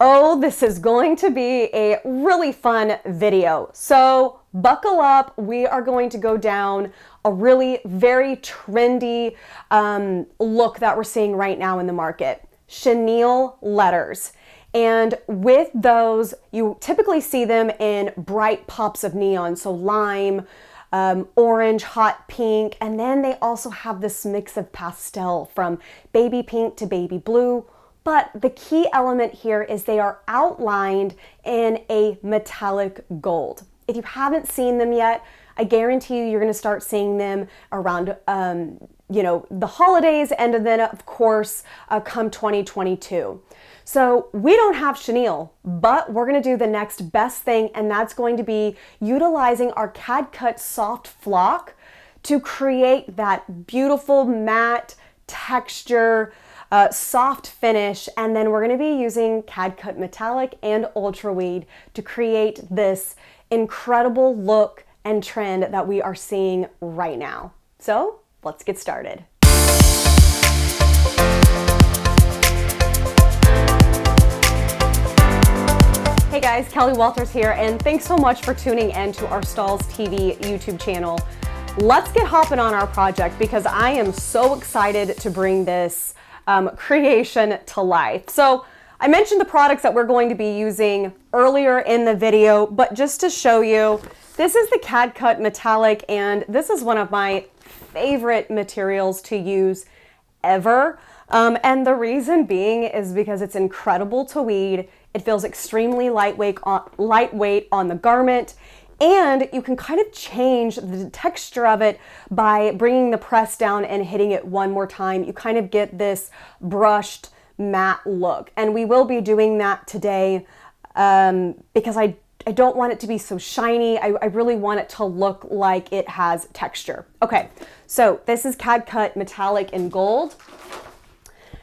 Oh, this is going to be a really fun video. So buckle up. We are going to go down a really very trendy look that we're seeing right now in the market. Chenille letters. And with those, you typically see them in bright pops of neon. So lime, orange, hot pink, and then they also have this mix of pastel from baby pink to baby blue. But the key element here is they are outlined in a metallic gold. If you haven't seen them yet, I guarantee you're going to start seeing them around the holidays, and then of course come 2022. So we don't have chenille, but we're going to do the next best thing, and that's going to be utilizing our CAD-CUT Soft Flock to create that beautiful matte texture, soft finish, and then we're going to be using CAD-CUT Metallic and Ultraweed to create this incredible look and trend that we are seeing right now. So let's get started. Hey guys, Kelly Walters here, and thanks so much for tuning in to our Stahls TV YouTube channel. Let's get hopping on our project because I am so excited to bring this creation to life. So I mentioned the products that we're going to be using earlier in the video, but just to show you, this is the CAD-CUT Metallic, and this is one of my favorite materials to use ever. And the reason being is because it's incredible to weed. It feels extremely lightweight on the garment, and you can kind of change the texture of it by bringing the press down and hitting it one more time. You kind of get this brushed matte look, and we will be doing that today because I don't want it to be so shiny. I really want it to look like it has texture. Okay, so this is CAD-CUT Metallic in gold.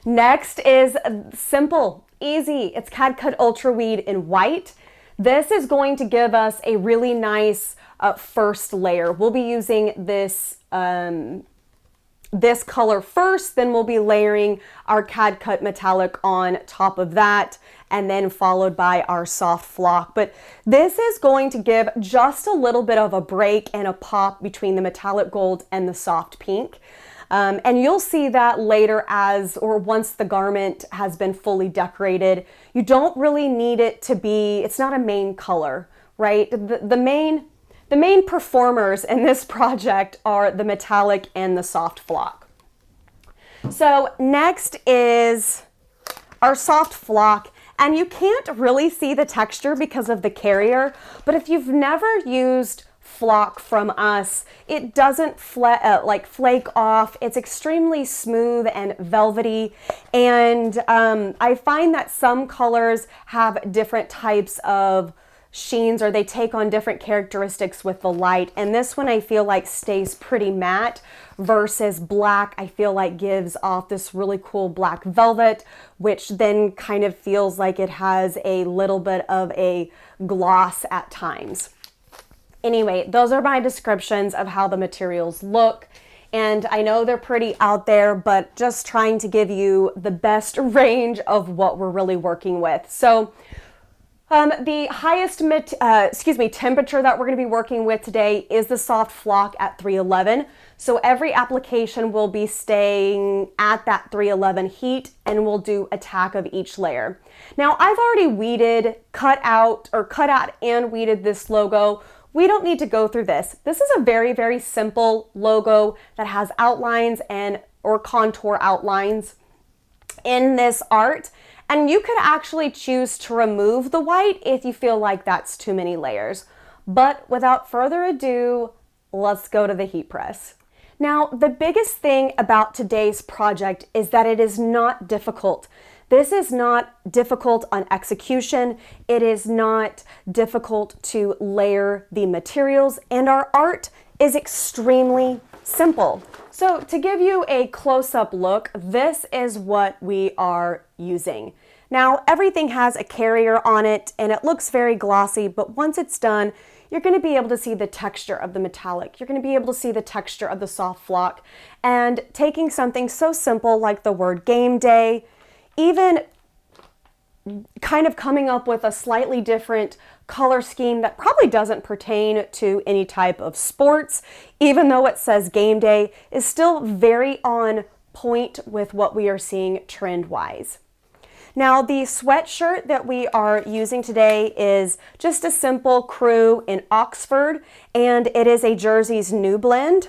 Next is simple, easy. It's CAD-CUT Ultraweed in white. This is going to give us a really nice first layer. We'll be using this this color first, then we'll be layering our CAD-CUT Metallic on top of that, and then followed by our soft flock. But this is going to give just a little bit of a break and a pop between the metallic gold and the soft pink. And you'll see that later once the garment has been fully decorated. You don't really need it to be, it's not a main color, right? The main performers in this project are the metallic and the soft flock. So next is our soft flock, and you can't really see the texture because of the carrier, but if you've never used flock from us, it doesn't flake off. It's extremely smooth and velvety, and I find that some colors have different types of sheens, or they take on different characteristics with the light, and this one I feel like stays pretty matte versus black. I feel like gives off this really cool black velvet, which then kind of feels like it has a little bit of a gloss at times. Anyway, those are my descriptions of how the materials look, and I know they're pretty out there, but just trying to give you the best range of what we're really working with. So the highest temperature that we're going to be working with today is the soft flock at 311. So every application will be staying at that 311 heat, and we'll do a tack of each layer. Now I've already cut out and weeded this logo. We don't need to go through this. This is a very, very simple logo that has outlines or contour outlines in this art. And you could actually choose to remove the white if you feel like that's too many layers. But without further ado, let's go to the heat press. Now, the biggest thing about today's project is that it is not difficult. This is not difficult on execution. It is not difficult to layer the materials, and our art is extremely simple. So to give you a close-up look, this is what we are using. Now, everything has a carrier on it, and it looks very glossy, but once it's done, you're going to be able to see the texture of the metallic. You're going to be able to see the texture of the soft flock. And taking something so simple like the word game day, even kind of coming up with a slightly different color scheme that probably doesn't pertain to any type of sports, even though it says game day, is still very on point with what we are seeing trend-wise. Now, the sweatshirt that we are using today is just a simple crew in Oxford, and it is a Jersey's New Blend.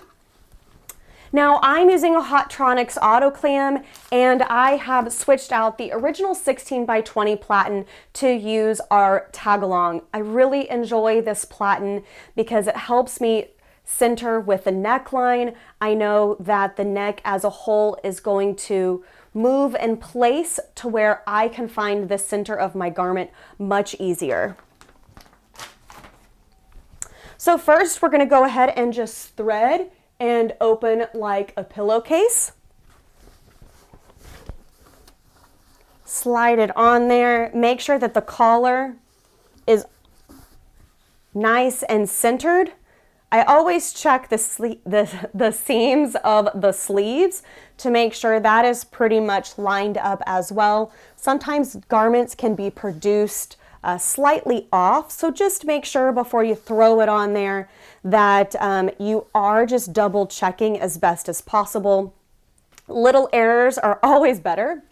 Now, I'm using a Hotronix auto clam, and I have switched out the original 16 by 20 platen to use our tag-along. I really enjoy this platen because it helps me center with the neckline. I know that the neck as a whole is going to move in place to where I can find the center of my garment much easier. So first, we're going to go ahead and just thread and open like a pillowcase. Slide it on there. Make sure that the collar is nice and centered. I always check the seams of the sleeves to make sure that is pretty much lined up as well. Sometimes garments can be produced slightly off, so just make sure before you throw it on there that you are just double checking as best as possible. Little errors are always better.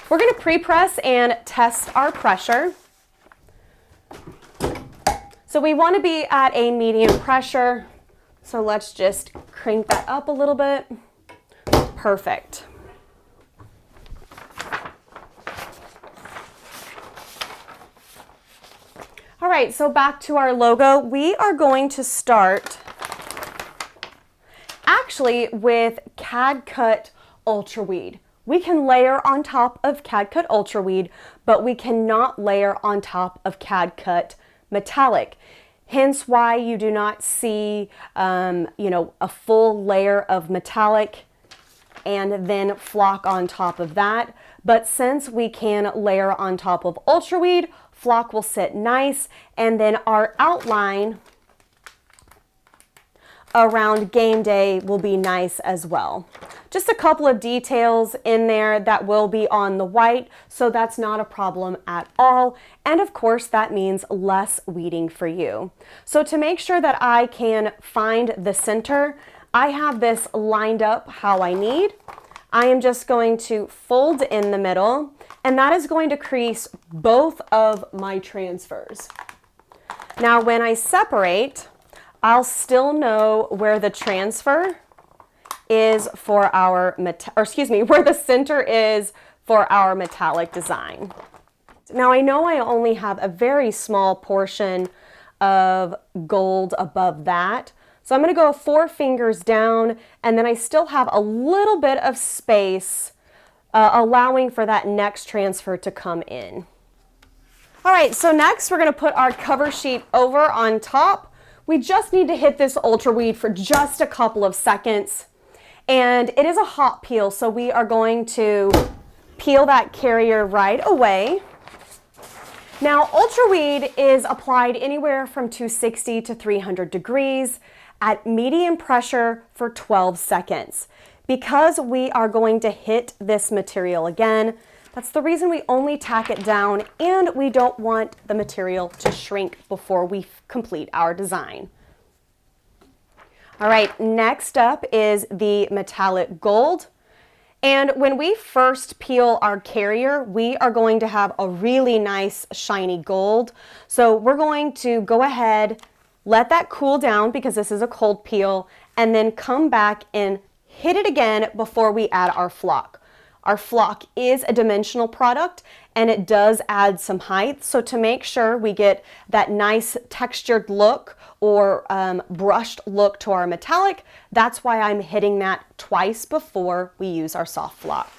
We're going to pre-press and test our pressure. So we want to be at a medium pressure, so let's just crank that up a little bit. Perfect. All right, so back to our logo. We are going to start actually with CAD-CUT Ultraweed. We can layer on top of CAD-CUT Ultraweed, but we cannot layer on top of CAD-CUT Metallic. Hence why you do not see, a full layer of metallic and then flock on top of that. But since we can layer on top of Ultraweed, flock will sit nice, and then our outline around game day will be nice as well. Just a couple of details in there that will be on the white, so that's not a problem at all. And of course, that means less weeding for you. So to make sure that I can find the center, I have this lined up how I need. I am just going to fold in the middle, and that is going to crease both of my transfers. Now, when I separate, I'll still know where the transfer is for our, where the center is for our metallic design. Now, I know I only have a very small portion of gold above that, so I'm going to go 4 fingers down, and then I still have a little bit of space, allowing for that next transfer to come in. All right, so next we're going to put our cover sheet over on top. We just need to hit this Ultraweed for just a couple of seconds. And it is a hot peel, so we are going to peel that carrier right away. Now, Ultraweed is applied anywhere from 260 to 300 degrees at medium pressure for 12 seconds. Because we are going to hit this material again, that's the reason we only tack it down, and we don't want the material to shrink before we complete our design. All right, next up is the metallic gold. And when we first peel our carrier, we are going to have a really nice shiny gold. So we're going to go ahead, let that cool down because this is a cold peel, and then come back and hit it again before we add our flock. Our flock is a dimensional product, and it does add some height. So to make sure we get that nice textured look or brushed look to our metallic, that's why I'm hitting that twice before we use our soft flock.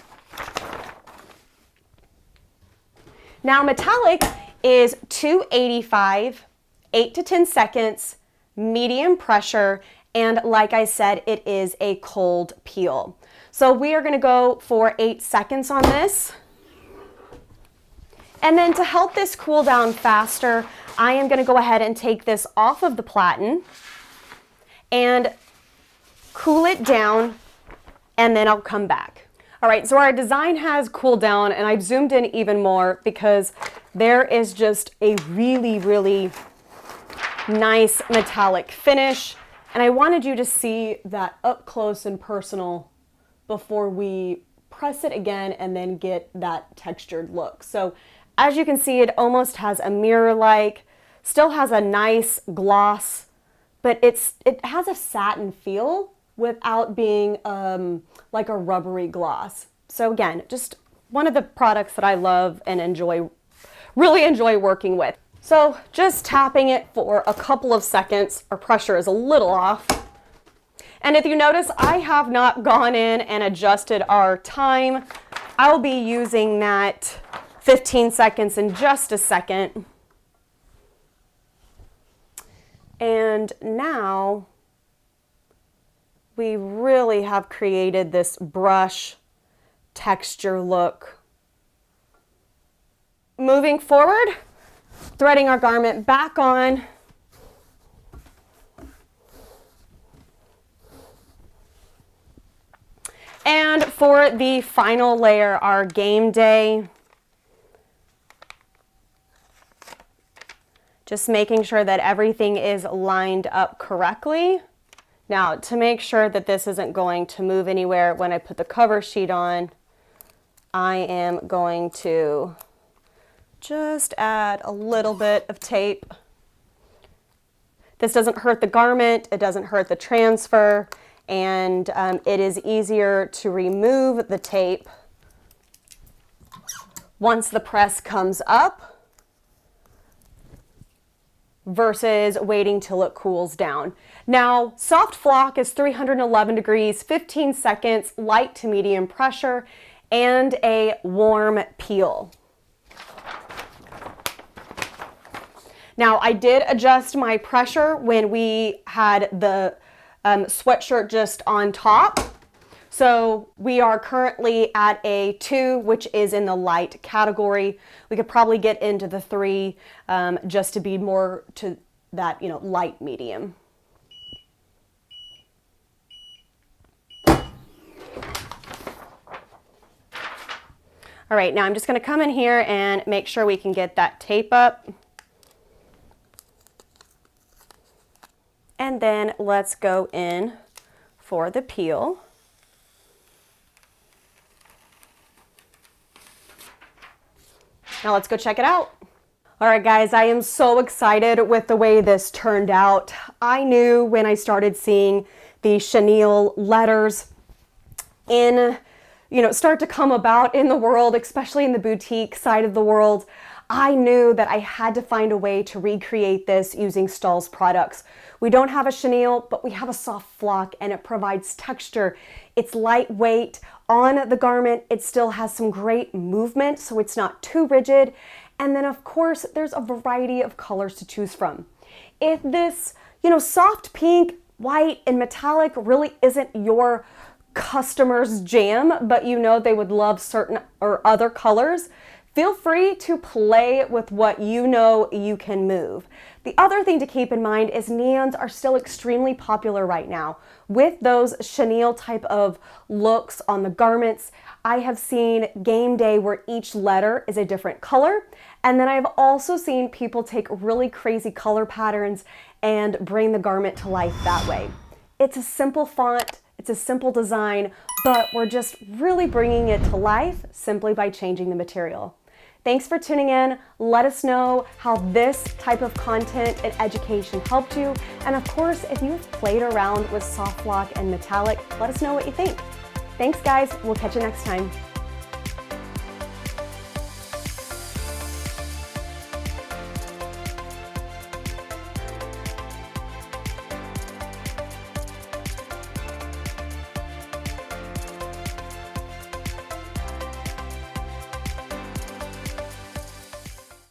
Now, metallic is 285, 8 to 10 seconds, medium pressure, and like I said, it is a cold peel. So we are going to go for 8 seconds on this. And then to help this cool down faster, I am going to go ahead and take this off of the platen and cool it down, and then I'll come back. All right, so our design has cooled down and I've zoomed in even more because there is just a really, really nice metallic finish. And I wanted you to see that up close and personal before we press it again and then get that textured look. So as you can see, it almost has a mirror-like, still has a nice gloss, but it has a satin feel without being like a rubbery gloss. So again, just one of the products that I love and really enjoy working with. So just tapping it for a couple of seconds, our pressure is a little off. And if you notice, I have not gone in and adjusted our time. I'll be using that 15 seconds in just a second. And now we really have created this brush texture look. Moving forward, threading our garment back on. And for the final layer, our game day, just making sure that everything is lined up correctly. Now, to make sure that this isn't going to move anywhere when I put the cover sheet on, I am going to just add a little bit of tape. This doesn't hurt the garment, it doesn't hurt the transfer, and it is easier to remove the tape once the press comes up versus waiting till it cools down. Now, soft flock is 311 degrees, 15 seconds, light to medium pressure, and a warm peel. Now, I did adjust my pressure when we had the sweatshirt just on top. So we are currently at a 2, which is in the light category. We could probably get into the 3 just to be more to that, light medium. All right, now I'm just going to come in here and make sure we can get that tape up. And then let's go in for the peel. Now let's go check it out. All right, guys, I am so excited with the way this turned out. I knew when I started seeing the Chenille letters start to come about in the world, especially in the boutique side of the world, I knew that I had to find a way to recreate this using Stahls products. We don't have a chenille, but we have a soft flock and it provides texture. It's lightweight on the garment. It still has some great movement, so it's not too rigid. And then of course, there's a variety of colors to choose from. If this, soft pink, white, and metallic really isn't your customer's jam, but they would love certain or other colors, feel free to play with what you can move. The other thing to keep in mind is neons are still extremely popular right now. With those chenille type of looks on the garments, I have seen game day where each letter is a different color. And then I've also seen people take really crazy color patterns and bring the garment to life that way. It's a simple font, it's a simple design, but we're just really bringing it to life simply by changing the material. Thanks for tuning in. Let us know how this type of content and education helped you. And of course, if you've played around with soft flock and metallic, let us know what you think. Thanks, guys. We'll catch you next time.